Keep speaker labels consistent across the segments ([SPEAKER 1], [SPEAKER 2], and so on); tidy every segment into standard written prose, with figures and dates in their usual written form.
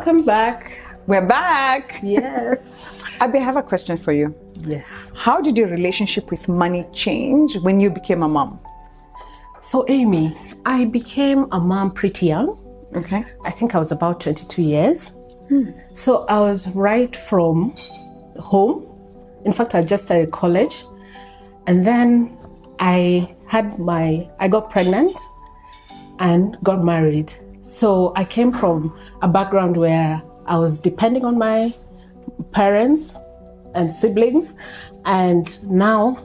[SPEAKER 1] Welcome back.
[SPEAKER 2] We're back.
[SPEAKER 1] Yes.
[SPEAKER 2] Abby, I have a question for you.
[SPEAKER 1] Yes.
[SPEAKER 2] How did your relationship with money change when you became a mom?
[SPEAKER 1] So, Amy, I became a mom pretty young.
[SPEAKER 2] Okay.
[SPEAKER 1] I think I was about 22 years. So I was right from home. In fact, I just started college. And then I got pregnant and got married. So I came from a background where I was depending on my parents and siblings, and now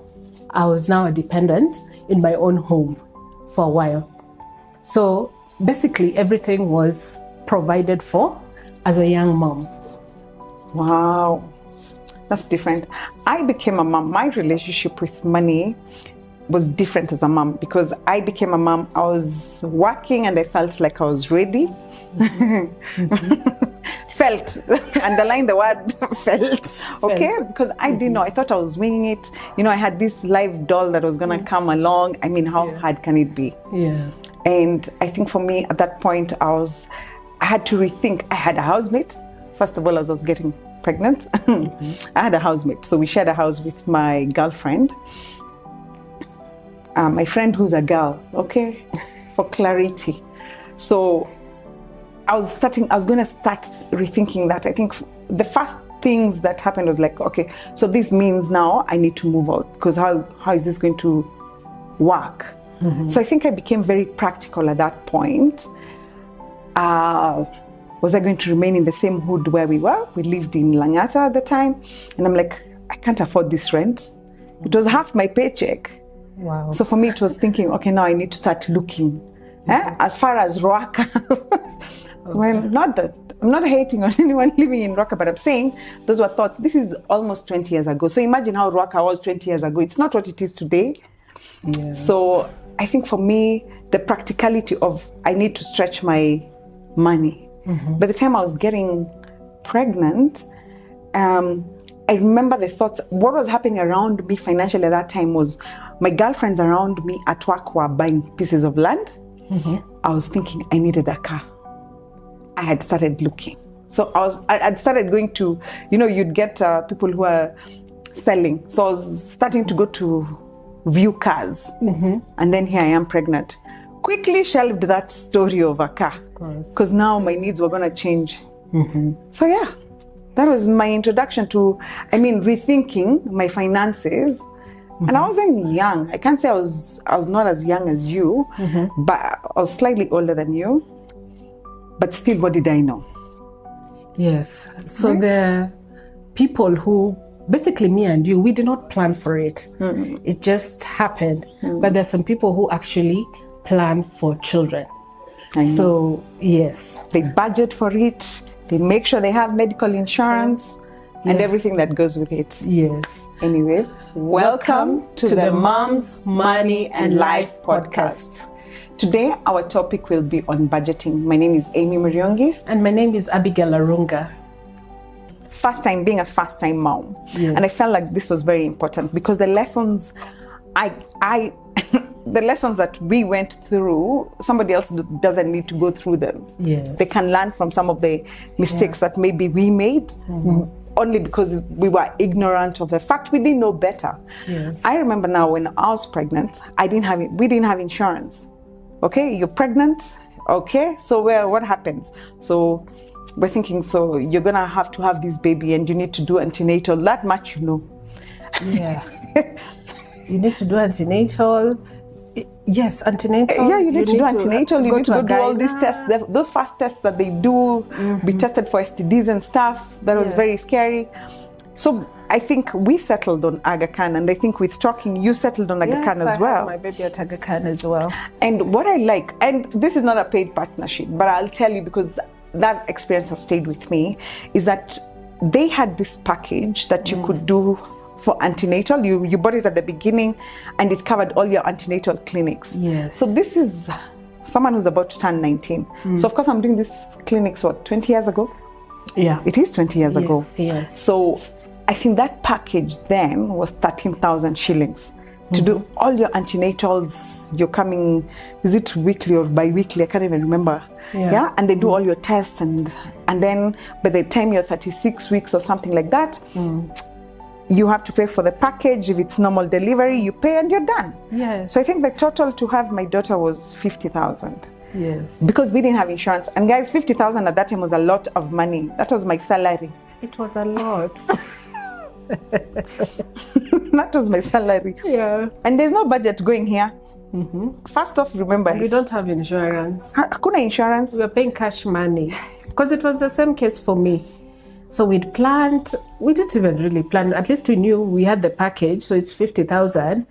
[SPEAKER 1] I was a dependent in my own home for a while. So basically everything was provided for as a young mom.
[SPEAKER 2] Wow, that's different. I became a mom. My relationship with money was different as a mom because I became a mom. I was working and I felt like I was ready. Felt, underline the word felt, okay? Because I didn't know, I thought I was winging it. You know, I had this live doll that was gonna come along. I mean, how hard can it be?
[SPEAKER 1] Yeah.
[SPEAKER 2] And I think for me at that point, I had to rethink. I had a housemate, first of all, as I was getting pregnant. I had a housemate, so we shared a house with my girlfriend. My friend who's a girl, okay, for clarity. So I was going to start rethinking that. I think the first things that happened was like, okay, so this means now I need to move out because how is this going to work? So I think I became very practical at that point. Was I going to remain in the same hood where we were? We lived in Langata at the time. And I'm like, I can't afford this rent. It was half my paycheck.
[SPEAKER 1] Wow.
[SPEAKER 2] So for me, it was thinking, okay, now I need to start looking. As far as Ruaka, well, not that I'm not hating on anyone living in Ruaka, but I'm saying those were thoughts. This is almost 20 years ago. So imagine how Ruaka was 20 years ago. It's not what it is today.
[SPEAKER 1] Yeah.
[SPEAKER 2] So I think for me, the practicality of I need to stretch my money. By the time I was getting pregnant, I remember the thoughts. What was happening around me financially at that time was my girlfriends around me at work were buying pieces of land. I was thinking I needed a car. I had started looking. So I'd started going to, you know, you'd get people who are selling. So I was starting to go to view cars. And then here I am pregnant. Quickly shelved that story of a car because now my needs were going to change. So yeah, that was my introduction to, rethinking my finances. And I wasn't young. I can't say I was not as young as you, but I was slightly older than you. But still, what did I know?
[SPEAKER 1] Yes. So the people who, basically me and you, we did not plan for it. It just happened. But there's some people who actually plan for children. So, yes.
[SPEAKER 2] They budget for it. They make sure they have medical insurance and everything that goes with it.
[SPEAKER 1] Yes.
[SPEAKER 2] Anyway, welcome to the Moms, Money and Life podcast. Today, our topic will be on budgeting. My name is Amy Muriungi.
[SPEAKER 1] And my name is Abigael Arunga.
[SPEAKER 2] Being a first-time mom.
[SPEAKER 1] Yes.
[SPEAKER 2] And I felt like this was very important because the lessons the lessons that we went through, somebody else doesn't need to go through them.
[SPEAKER 1] Yes.
[SPEAKER 2] They can learn from some of the mistakes that maybe we made only because we were ignorant of the fact we didn't know better.
[SPEAKER 1] Yes.
[SPEAKER 2] I remember now when I was pregnant, we didn't have insurance. Okay, you're pregnant. Okay, so what happens? So we're thinking, so you're gonna have to have this baby and you need to do antenatal. That much you know.
[SPEAKER 1] Yeah. You need to do antenatal. Yes, antenatal.
[SPEAKER 2] Yeah, you need to do antenatal. You need to go do all these tests. Those first tests that they do, be tested for STDs and stuff. That was very scary. So I think we settled on Aga Khan, and I think with talking, you settled on Aga Khan as well.
[SPEAKER 1] I have my baby at Aga Khan as well.
[SPEAKER 2] And what I like, and this is not a paid partnership, but I'll tell you because that experience has stayed with me, is that they had this package that you could do for antenatal. You bought it at the beginning and it covered all your antenatal clinics.
[SPEAKER 1] Yes.
[SPEAKER 2] So this is someone who's about to turn 19. So of course I'm doing this clinics, 20 years ago?
[SPEAKER 1] Yeah.
[SPEAKER 2] It is 20 years ago.
[SPEAKER 1] Yes.
[SPEAKER 2] So I think that package then was 13,000 shillings. to do all your antenatals. You're coming, is it weekly or bi-weekly? I can't even remember. Yeah. And they do all your tests, and then by the time you're 36 weeks or something like that, you have to pay for the package. If it's normal delivery, you pay and you're done.
[SPEAKER 1] Yes.
[SPEAKER 2] So I think the total to have my daughter was 50,000.
[SPEAKER 1] Yes.
[SPEAKER 2] Because we didn't have insurance. And guys, 50,000 at that time was a lot of money. That was my salary.
[SPEAKER 1] It was a lot.
[SPEAKER 2] That was my salary.
[SPEAKER 1] Yeah.
[SPEAKER 2] And there's no budget going here. First off, remember,
[SPEAKER 1] We don't have insurance.
[SPEAKER 2] Hakuna insurance.
[SPEAKER 1] We were paying cash money. Because it was the same case for me. So we'd planned, we didn't even really plan. At least we knew we had the package, so it's 50,000.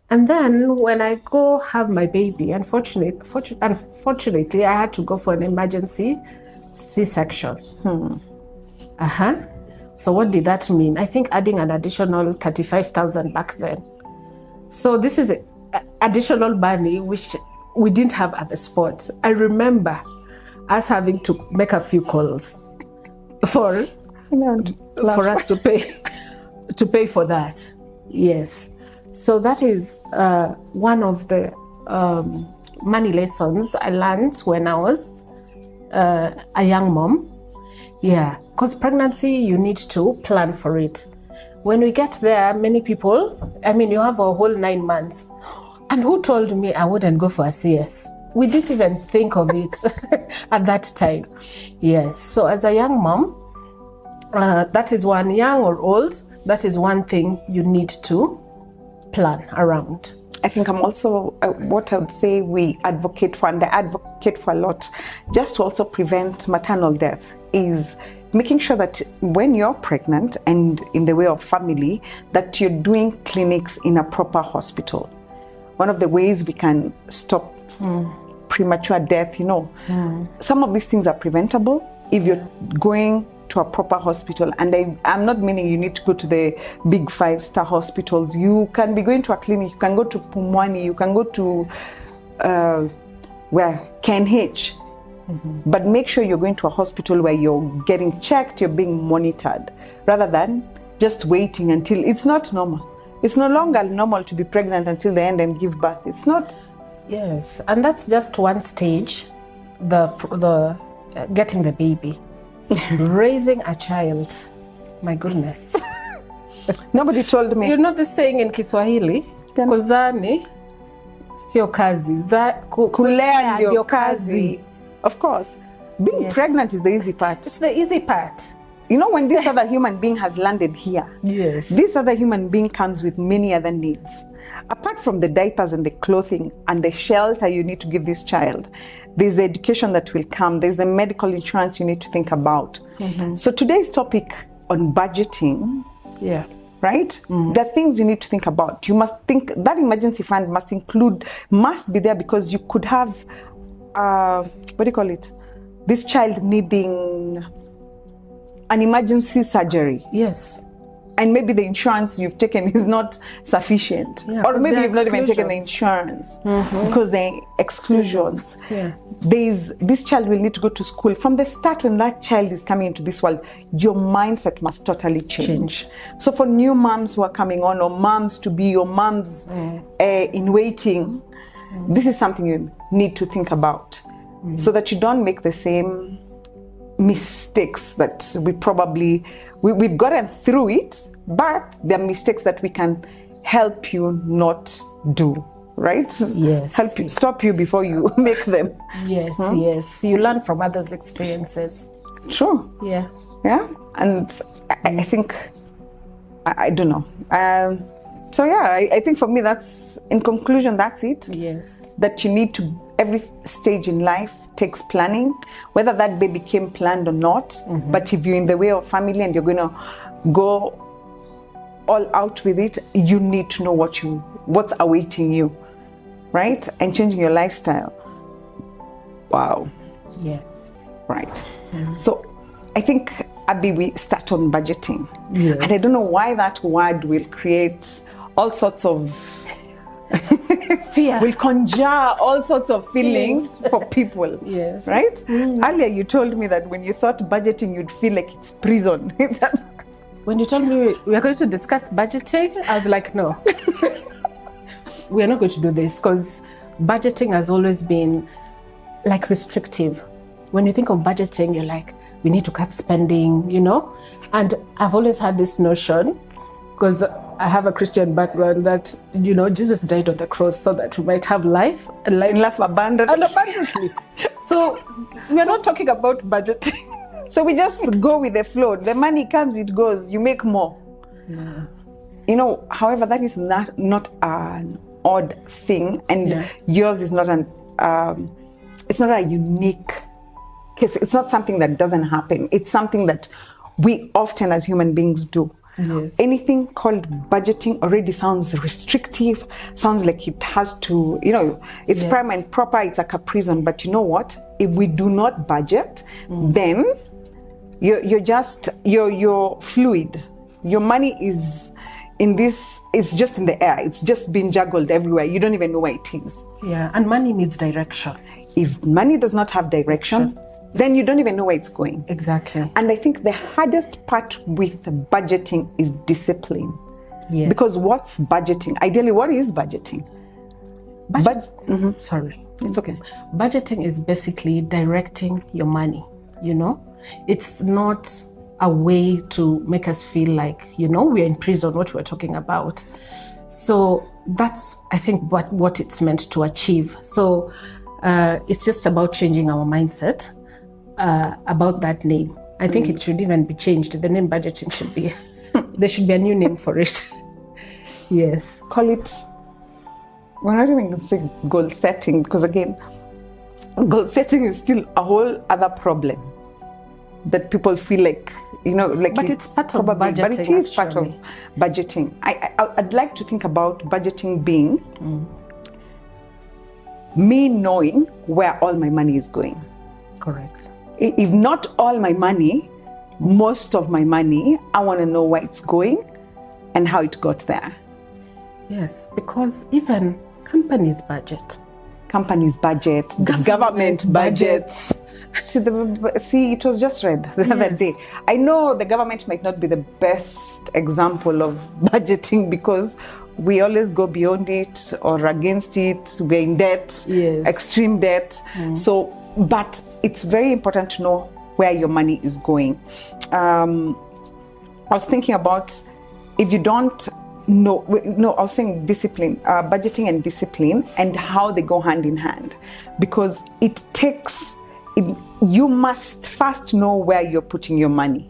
[SPEAKER 1] And then when I go have my baby, unfortunately, I had to go for an emergency C-section. So what did that mean? I think adding an additional 35,000 back then. So this is additional money which we didn't have at the spot. I remember us having to make a few calls for us to pay for that. Yes. So that is one of the money lessons I learned when I was a young mom. Yeah, because pregnancy, you need to plan for it. When we get there, many people, you have a whole 9 months. And who told me I wouldn't go for a CS? We didn't even think of it at that time. Yes, so as a young mom, that is one, young or old, that is one thing you need to plan around.
[SPEAKER 2] I think I'm also, what I would say we advocate for, and I advocate for a lot, just to also prevent maternal death, is making sure that when you're pregnant and in the way of family, that you're doing clinics in a proper hospital. One of the ways we can stop premature death, some of these things are preventable if you're going to a proper hospital. And I'm not meaning you need to go to the big 5-star hospitals. You can be going to a clinic, you can go to Pumwani, you can go to KNH. But make sure you're going to a hospital where you're getting checked, you're being monitored, rather than just waiting until it's not normal. It's no longer normal to be pregnant until the end and give birth. It's not.
[SPEAKER 1] Yes, and that's just one stage, the getting the baby. Raising a child, my goodness.
[SPEAKER 2] Nobody told me.
[SPEAKER 1] You know the saying in Kiswahili, kuzani sio kazi,
[SPEAKER 2] kulea ndio kazi. Of course, being pregnant is the easy part.
[SPEAKER 1] It's the easy part.
[SPEAKER 2] You know, when this other human being has landed here, this other human being comes with many other needs. Apart from the diapers and the clothing and the shelter you need to give this child, there's the education that will come, there's the medical insurance you need to think about. So today's topic on budgeting, right? There are things you need to think about. You must think that emergency fund must be there, because you could have, this child needing an emergency surgery.
[SPEAKER 1] Yes.
[SPEAKER 2] And maybe the insurance you've taken is not sufficient. Or maybe you've not even taken the insurance because the exclusions. This child will need to go to school. From the start, when that child is coming into this world, your mindset must totally change. So for new moms who are coming on, or moms to be, or moms in waiting, this is something you need to think about, so that you don't make the same mistakes that we've gotten through it, but there are mistakes that we can help you not do, right?
[SPEAKER 1] Yes.
[SPEAKER 2] Stop you before you make them.
[SPEAKER 1] Yes, yes. You learn from others' experiences.
[SPEAKER 2] True.
[SPEAKER 1] Yeah.
[SPEAKER 2] Yeah. And I think, I don't know. I think for me, in conclusion, that's it.
[SPEAKER 1] Yes.
[SPEAKER 2] That you need to, every stage in life takes planning, whether that baby came planned or not. But if you're in the way of family and you're going to go all out with it, you need to know what's awaiting you, right? And changing your lifestyle. Wow.
[SPEAKER 1] Yes.
[SPEAKER 2] Right. So I think, Abby, we start on budgeting. Yes. And I don't know why that word will create all sorts of fear, will conjure all sorts of feelings for people.
[SPEAKER 1] Yes.
[SPEAKER 2] Right? Earlier you told me that when you thought budgeting, you'd feel like it's prison.
[SPEAKER 1] When you told me we are going to discuss budgeting, I was like, no. we're not going to do this, because budgeting has always been like restrictive. When you think of budgeting, you're like, we need to cut spending, you know? And I've always had this notion, because I have a Christian background, that, you know, Jesus died on the cross so that we might have life and life abundantly. So we're not talking about budgeting.
[SPEAKER 2] So we just go with the flow. The money comes, it goes, you make more.
[SPEAKER 1] Yeah.
[SPEAKER 2] You know, however, that is not an odd thing, and yours is not it's not a unique case. It's not something that doesn't happen. It's something that we often as human beings do.
[SPEAKER 1] Yes.
[SPEAKER 2] Anything called budgeting already sounds restrictive, sounds like it has to, you know, it's prime and proper, it's like a prison. But you know what? If we do not budget, then you're fluid. Your money is it's just in the air. It's just being juggled everywhere. You don't even know where it is.
[SPEAKER 1] Yeah, and money needs direction.
[SPEAKER 2] If money does not have direction, then you don't even know where it's going.
[SPEAKER 1] Exactly.
[SPEAKER 2] And I think the hardest part with budgeting is discipline.
[SPEAKER 1] Yes.
[SPEAKER 2] Because what's budgeting? Ideally, what is budgeting?
[SPEAKER 1] Sorry.
[SPEAKER 2] It's okay.
[SPEAKER 1] Budgeting is basically directing your money, you know? It's not a way to make us feel like, you know, we're in prison, what we're talking about. So that's, I think, what it's meant to achieve. So it's just about changing our mindset about that name. I think it should even be changed. The name budgeting should be, there should be a new name for it. Yes.
[SPEAKER 2] Call it, we're not even going to say goal setting, because again, goal setting is still a whole other problem that people feel like, you know, like,
[SPEAKER 1] but it's part of budgeting.
[SPEAKER 2] But it is part of budgeting. I'd like to think about budgeting being me knowing where all my money is going.
[SPEAKER 1] Correct.
[SPEAKER 2] If not all my money, most of my money, I want to know where it's going and how it got there.
[SPEAKER 1] Yes, because even companies budget.
[SPEAKER 2] Companies budget, government budgets. See, it was just read the other day. I know the government might not be the best example of budgeting, because we always go beyond it or against it. We're in debt, extreme debt. So, but it's very important to know where your money is going. I was thinking about, if you don't know, I was saying discipline, budgeting and discipline, and how they go hand in hand, because you must first know where you're putting your money.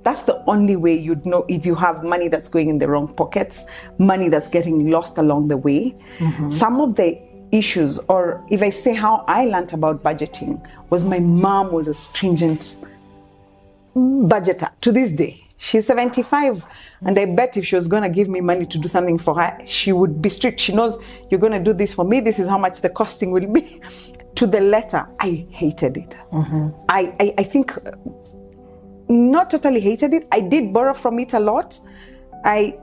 [SPEAKER 2] That's the only way you'd know if you have money that's going in the wrong pockets, money that's getting lost along the way. Some of the issues, or if I say how I learned about budgeting, was my mom was a stringent budgeter to this day. She's 75, and I bet if she was going to give me money to do something for her, she would be strict. She knows, you're going to do this for me, this is how much the costing will be. To the letter. I hated it. I think, not totally hated it. I did borrow from it a lot. I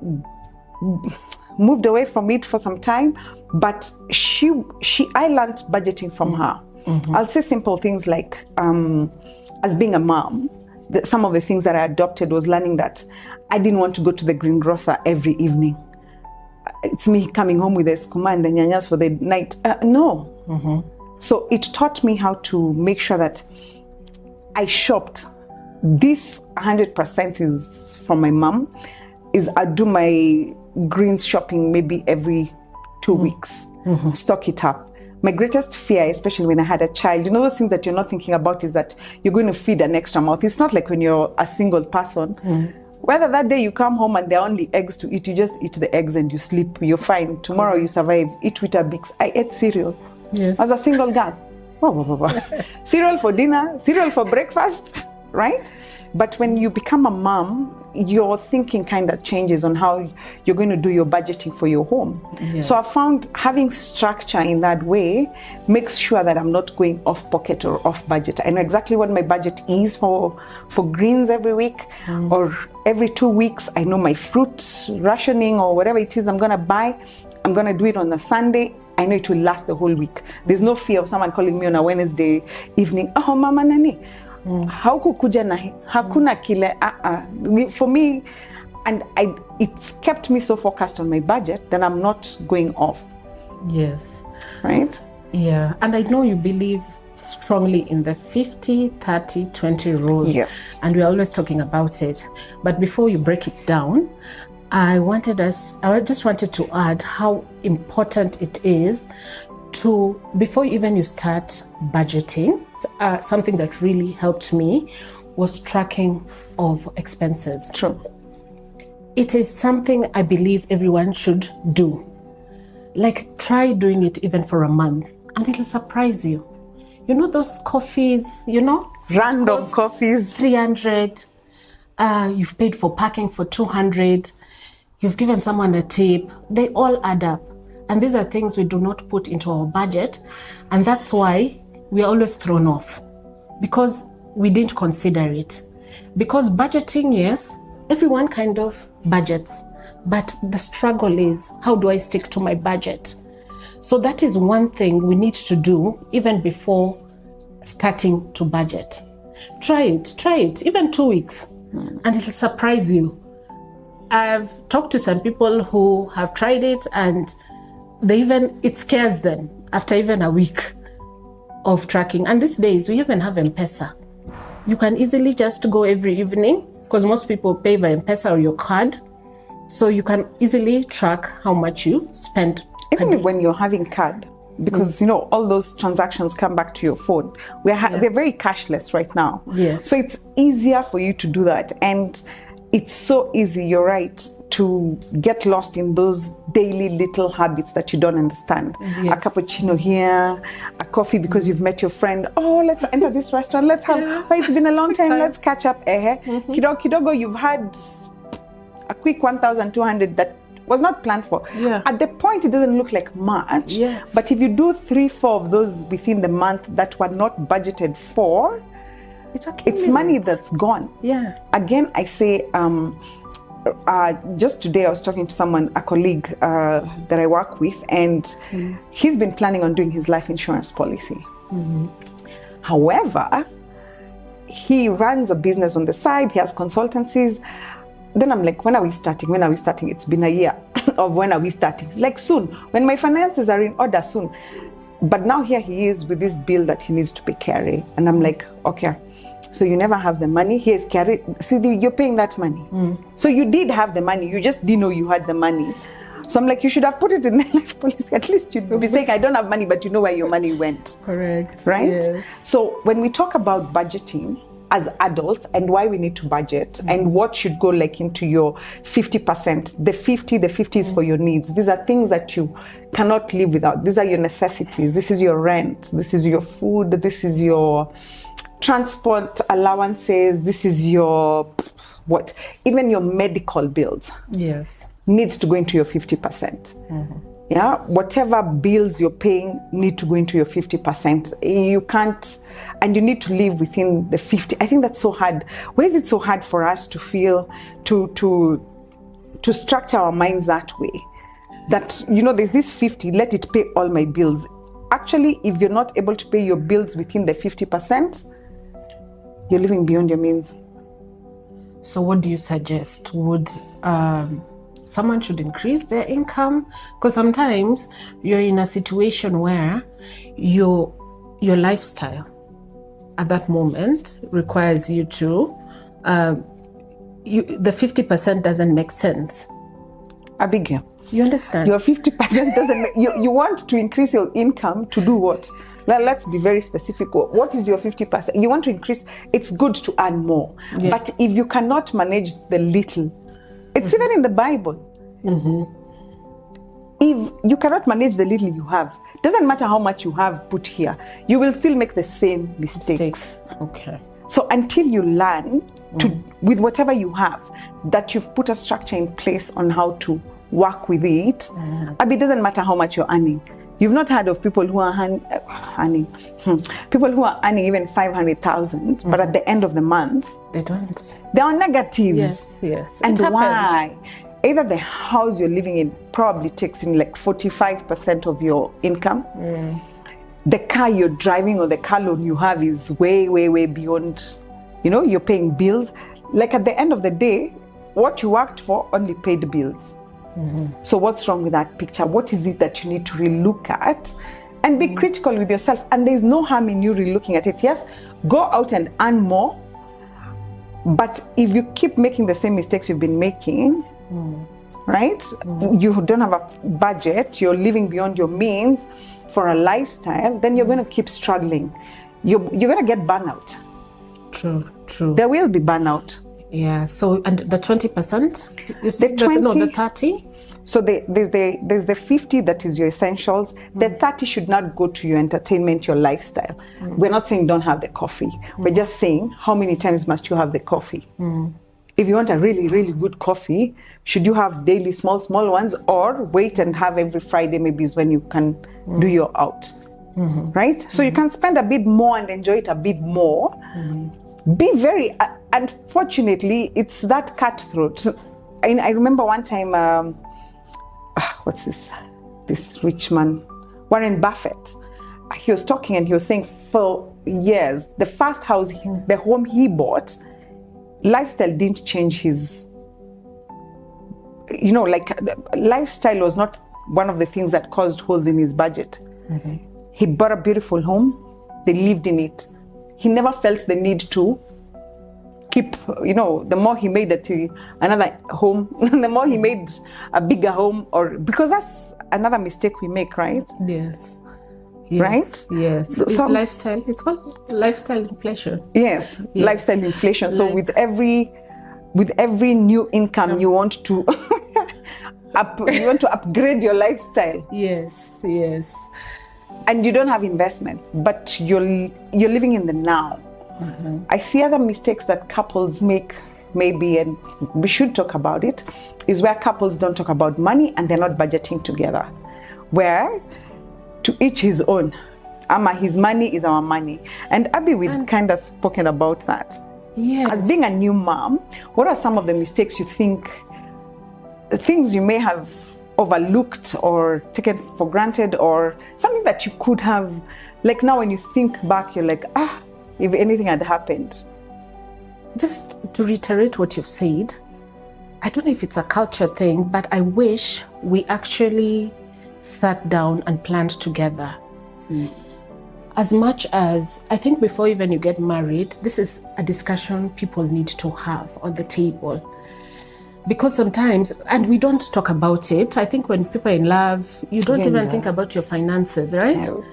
[SPEAKER 2] moved away from it for some time, but I learned budgeting from her. I'll say simple things like, as being a mom, some of the things that I adopted was learning that I didn't want to go to the greengrocer every evening. It's me coming home with the skuma and the nyanyas for the night. No. So it taught me how to make sure that I shopped. This 100% is from my mom. I do my greens shopping maybe every 2 weeks. Stock it up. My greatest fear, especially when I had a child, you know, those things that you're not thinking about is that you're going to feed an extra mouth. It's not like when you're a single person. Whether that day you come home and there are only eggs to eat, you just eat the eggs and you sleep, you're fine. Tomorrow you survive. Eat Weetabix. I ate cereal.
[SPEAKER 1] Yes.
[SPEAKER 2] As a single girl. Cereal for dinner, cereal for breakfast, right? But when you become a mom, your thinking kind of changes on how you're going to do your budgeting for your home. So I found having structure in that way makes sure that I'm not going off pocket or off budget. I know exactly what my budget is for greens every week, or every 2 weeks. I know my fruit rationing or whatever it is I'm going to buy. I'm going to do it on a Sunday. I know it will last the whole week. There's no fear of someone calling me on a Wednesday evening, oh mama nani, haukukuja na hakuna kile. For me, and it's kept me so focused on my budget that I'm not going off.
[SPEAKER 1] Yes.
[SPEAKER 2] right?
[SPEAKER 1] Yeah. And I know you believe strongly in the 50, 30, 20 rule.
[SPEAKER 2] Yes.
[SPEAKER 1] And we're always talking about it. But before you break it down, I just wanted to add how important it is to, before even you start budgeting, something that really helped me was tracking of expenses.
[SPEAKER 2] True.
[SPEAKER 1] It is something I believe everyone should do. Like, try doing it even for a month and it'll surprise you. You know those coffees,
[SPEAKER 2] Random coffees.
[SPEAKER 1] 300, you've paid for parking for 200, you've given someone a tip, they all add up. And these are things we do not put into our budget. And that's why we are always thrown off, because we didn't consider it. Because budgeting, yes, everyone kind of budgets, but the struggle is, how do I stick to my budget? So that is one thing we need to do even before starting to budget. Try it, even 2 weeks, and it'll surprise you. I've talked to some people who have tried it and it scares them after even a week of tracking. And these days we even have M-Pesa. You can easily just go every evening, because most people pay by M-Pesa or your card. So you can easily track how much you spend.
[SPEAKER 2] Even when you're having card, because all those transactions come back to your phone. We're very cashless right now.
[SPEAKER 1] Yes.
[SPEAKER 2] So it's easier for you to do that. And it's so easy, you're right, to get lost in those daily little habits that you don't understand.
[SPEAKER 1] Yes.
[SPEAKER 2] A cappuccino here, a coffee because you've met your friend. Oh, let's enter this restaurant. Let's have, it's been a long time. Let's catch up. Kidogo, you've had a quick 1,200 that was not planned for.
[SPEAKER 1] Yeah.
[SPEAKER 2] At the point, it doesn't look like much.
[SPEAKER 1] Yes.
[SPEAKER 2] But if you do 3-4 of those within the month that were not budgeted for, it's money that's gone.
[SPEAKER 1] Yeah.
[SPEAKER 2] Again, I say, just today I was talking to someone, a colleague that I work with, and he's been planning on doing his life insurance policy. However, he runs a business on the side, he has consultancies. Then I'm like, when are we starting? It's been a year of when are we starting? Like soon, when my finances are in order, soon. But now here he is with this bill that he needs to be carrying. And I'm like, okay, so you never have the money. Here's carry. See, you're paying that money. So you did have the money. You just didn't know you had the money. So I'm like, you should have put it in the life policy. At least you'd be saying, I don't have money, but you know where your money went.
[SPEAKER 1] Correct.
[SPEAKER 2] Right?
[SPEAKER 1] Yes.
[SPEAKER 2] So when we talk about budgeting as adults and why we need to budget and what should go like into your 50%, the 50 is for your needs. These are things that you cannot live without. These are your necessities. This is your rent. This is your food. This is your transport allowances. This is your even your medical bills.
[SPEAKER 1] Yes.
[SPEAKER 2] Needs to go into your 50%. Yeah, whatever bills you're paying need to go into your 50%. You can't, and you need to live within the 50. I think that's so hard. Why is it so hard for us to feel, to structure our minds that way? That, there's this 50, let it pay all my bills. Actually, if you're not able to pay your bills within the 50%, you're living beyond your means.
[SPEAKER 1] So what do you suggest? Would someone should increase their income? Because sometimes you're in a situation where your lifestyle at that moment requires you to, the 50% doesn't make sense.
[SPEAKER 2] Abigail,
[SPEAKER 1] you understand?
[SPEAKER 2] Your 50% doesn't make, you want to increase your income to do what? Let's be very specific. What is your 50%? You want to increase, it's good to earn more. Yeah. But if you cannot manage the little, it's even in the Bible. If you cannot manage the little you have, doesn't matter how much you have put here, you will still make the same mistakes.
[SPEAKER 1] Okay.
[SPEAKER 2] So until you learn to, with whatever you have, that you've put a structure in place on how to work with it, it doesn't matter how much you're earning. You've not heard of people who are earning even 500,000, but at the end of the month, they're on negatives.
[SPEAKER 1] Yes.
[SPEAKER 2] And why? Either the house you're living in probably takes in like 45% of your income. The car you're driving or the car loan you have is way, way, way beyond, you're paying bills. Like at the end of the day, what you worked for only paid bills. So what's wrong with that picture? What is it that you need to relook at? And be critical with yourself. And there's no harm in you relooking at it. Yes, go out and earn more. But if you keep making the same mistakes you've been making, right? You don't have a budget, you're living beyond your means for a lifestyle, then you're going to keep struggling. You're going to get burnout.
[SPEAKER 1] True.
[SPEAKER 2] There will be burnout.
[SPEAKER 1] Yeah. So, and the 20%? You said the 30?
[SPEAKER 2] So there's the 50 that is your essentials. The 30 should not go to your entertainment, your lifestyle. We're not saying don't have the coffee. We're just saying how many times must you have the coffee? If you want a really, really good coffee, should you have daily small ones, or wait and have every Friday maybe is when you can do your out, right? So you can spend a bit more and enjoy it a bit more. Be very, unfortunately, it's that cutthroat. I remember one time, what's this rich man, Warren Buffett, he was talking and he was saying for years, the first house, the home he bought, lifestyle didn't change his, lifestyle was not one of the things that caused holes in his budget. He bought a beautiful home, they lived in it. He never felt the need to keep, the more he made another home, the more he made a bigger home, because that's another mistake we make, right?
[SPEAKER 1] Yes.
[SPEAKER 2] Right?
[SPEAKER 1] Yes. Lifestyle. It's called lifestyle inflation.
[SPEAKER 2] Yes. Lifestyle inflation. So with every new income, you want to upgrade your lifestyle.
[SPEAKER 1] Yes.
[SPEAKER 2] And you don't have investments, but you're living in the now. I see other mistakes that couples make, maybe, and we should talk about it, is where couples don't talk about money and they're not budgeting together. Where to each his own. His money is our money. And Abby, we've kind of spoken about that.
[SPEAKER 1] Yes.
[SPEAKER 2] As being a new mom, what are some of the mistakes you think, things you may have overlooked or taken for granted, or something that you could have, like now when you think back, you're like, if anything had happened?
[SPEAKER 1] Just to reiterate what you've said, I don't know if it's a culture thing, but I wish we actually sat down and planned together. As much as, I think before even you get married, this is a discussion people need to have on the table. Because sometimes, and we don't talk about it, I think when people are in love, you don't even think about your finances, right? No.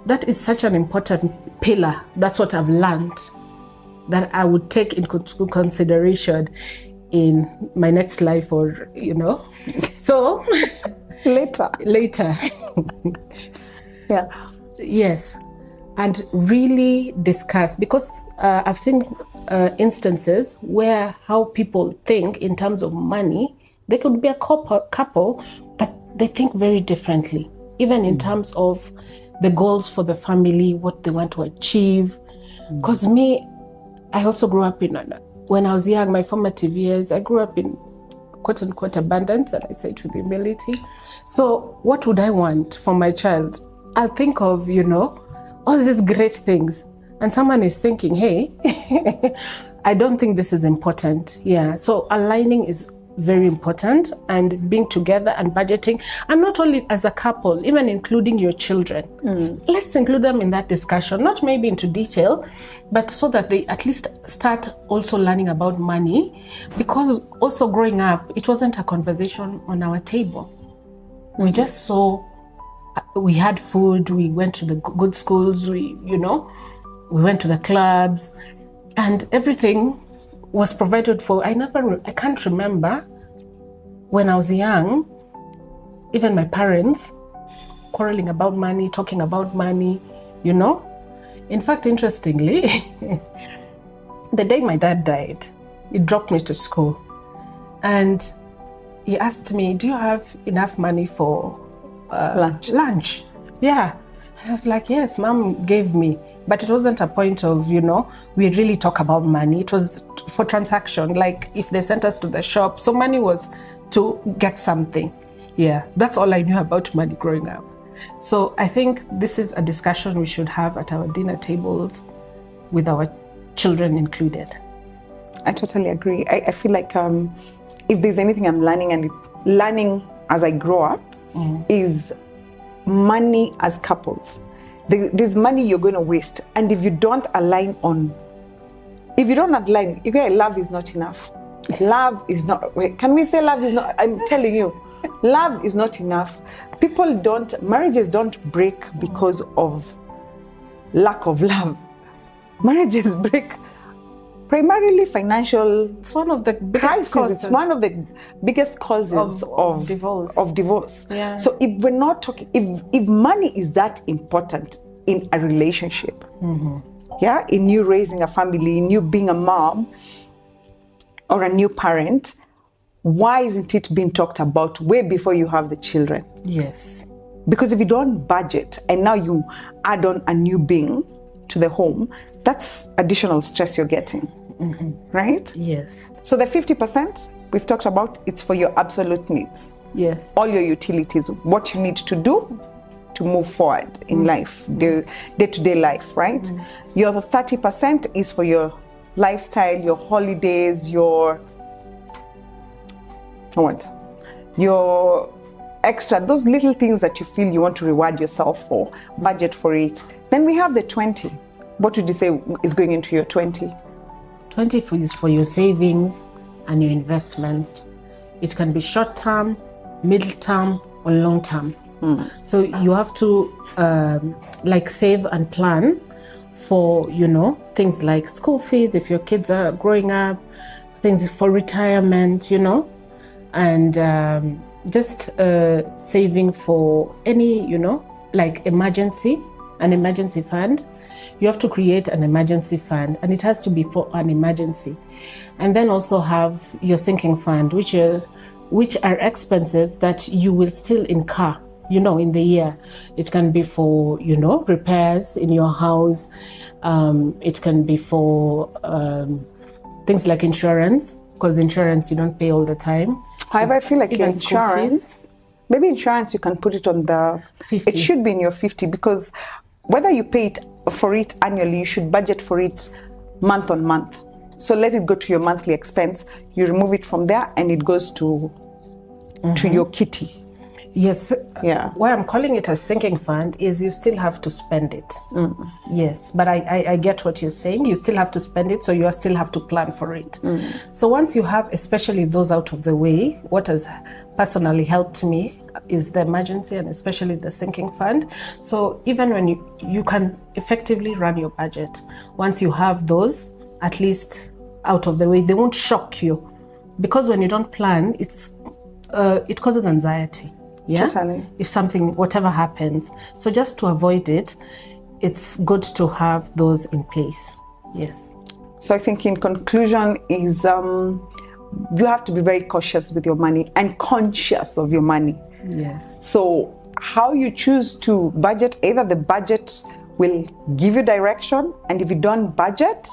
[SPEAKER 1] That is such an important pillar. That's what I've learned that I would take into consideration in my next life, or, So, later.
[SPEAKER 2] Yeah.
[SPEAKER 1] Yes. And really discuss, because I've seen instances where how people think in terms of money. They could be a couple, but they think very differently, even in terms of the goals for the family, what they want to achieve. Because I also grew up when I was young, my formative years, I grew up in quote unquote abundance, and I say it with humility. So what would I want for my child? I'll think of, all these great things. And someone is thinking, hey, I don't think this is important. Yeah. So aligning is very important, and being together and budgeting, and not only as a couple, even including your children. Let's include them in that discussion, not maybe into detail, but so that they at least start also learning about money, because also growing up, it wasn't a conversation on our table. We just saw, we had food, we went to the good schools, we went to the clubs, and everything was provided for. I can't remember when I was young, even my parents quarreling about money, talking about money, In fact, interestingly, the day my dad died, he dropped me to school and he asked me, do you have enough money for lunch? Yeah. And I was like, yes, Mom gave me. But it wasn't a point of, we really talk about money. It was for transaction, like if they sent us to the shop. So money was to get something. Yeah, that's all I knew about money growing up. So I think this is a discussion we should have at our dinner tables with our children included.
[SPEAKER 2] I totally agree. I feel like if there's anything I'm learning, and learning as I grow up is money as couples. There's money you're going to waste. And if you don't align, you get love is not enough. Love is not, wait, can we say love is not? I'm telling you, love is not enough. Marriages don't break because of lack of love. Marriages break primarily financial.
[SPEAKER 1] It's one of the biggest causes.
[SPEAKER 2] It's one of the biggest causes of divorce.
[SPEAKER 1] Yeah.
[SPEAKER 2] So if we're not talking, if money is that important in a relationship, in you raising a family, in you being a mom or a new parent, why isn't it being talked about way before you have the children?
[SPEAKER 1] Yes.
[SPEAKER 2] Because if you don't budget and now you add on a new being to the home, that's additional stress you're getting, right?
[SPEAKER 1] Yes.
[SPEAKER 2] So the 50% we've talked about, it's for your absolute needs.
[SPEAKER 1] Yes.
[SPEAKER 2] All your utilities, what you need to do to move forward in life, the day-to-day life, right? Your 30% is for your lifestyle, your holidays, your extra, those little things that you feel you want to reward yourself for, budget for it. Then we have the 20. What would you say is going into your 20?
[SPEAKER 1] 20 is for your savings and your investments. It can be short-term, middle-term, or long-term. So you have to save and plan for, things like school fees if your kids are growing up, things for retirement, and just saving for any, an emergency fund. You have to create an emergency fund, and it has to be for an emergency. And then also have your sinking fund, which are expenses that you will still incur, in the year. It can be for, repairs in your house. It can be for things like insurance, because insurance you don't pay all the time.
[SPEAKER 2] However, I feel like your insurance, maybe insurance you can put it on the 50. It should be in your 50, because whether you pay for it annually, you should budget for it month on month. So let it go to your monthly expense. You remove it from there, and it goes to your kitty.
[SPEAKER 1] Yes.
[SPEAKER 2] Yeah.
[SPEAKER 1] Why I'm calling it a sinking fund is you still have to spend it. Yes, but I get what you're saying. You still have to spend it, so you still have to plan for it. So once you have, especially those out of the way, what has personally helped me is the emergency and especially the sinking fund. So even when you can effectively run your budget, once you have those at least out of the way, they won't shock you, because when you don't plan, it causes anxiety. Yeah,
[SPEAKER 2] totally.
[SPEAKER 1] If whatever happens, so just to avoid it, it's good to have those in place. Yes.
[SPEAKER 2] So I think in conclusion is you have to be very cautious with your money and conscious of your money.
[SPEAKER 1] Yes.
[SPEAKER 2] So how you choose to budget, either the budget will give you direction, and if you don't budget,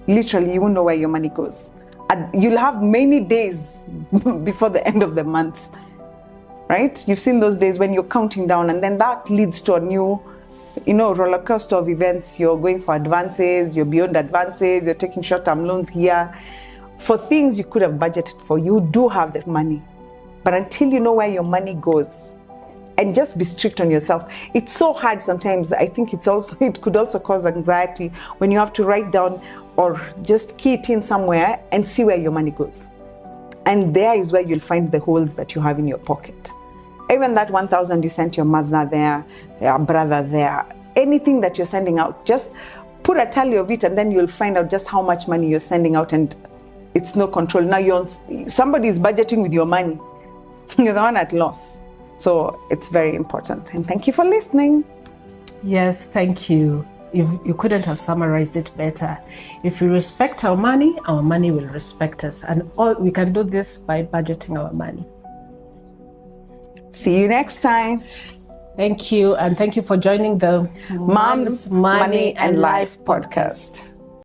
[SPEAKER 2] literally you won't know where your money goes. And you'll have many days before the end of the month, right? You've seen those days when you're counting down, and then that leads to a new, roller coaster of events. You're going for advances, you're beyond advances, you're taking short-term loans here. For things you could have budgeted for, you do have the money. But until you know where your money goes, and just be strict on yourself. It's so hard sometimes. I think it could also cause anxiety when you have to write down or just key it in somewhere and see where your money goes. And there is where you'll find the holes that you have in your pocket. Even that 1,000 you sent your mother there, your brother there, anything that you're sending out, just put a tally of it, and then you'll find out just how much money you're sending out, and it's no control. Now somebody's budgeting with your money. You're the one at loss. So it's very important. And thank you for listening.
[SPEAKER 1] Yes, thank you. You couldn't have summarized it better. If we respect our money will respect us. And we can do this by budgeting our money.
[SPEAKER 2] See you next time.
[SPEAKER 1] Thank you. And thank you for joining the
[SPEAKER 2] Moms, Money and Life podcast.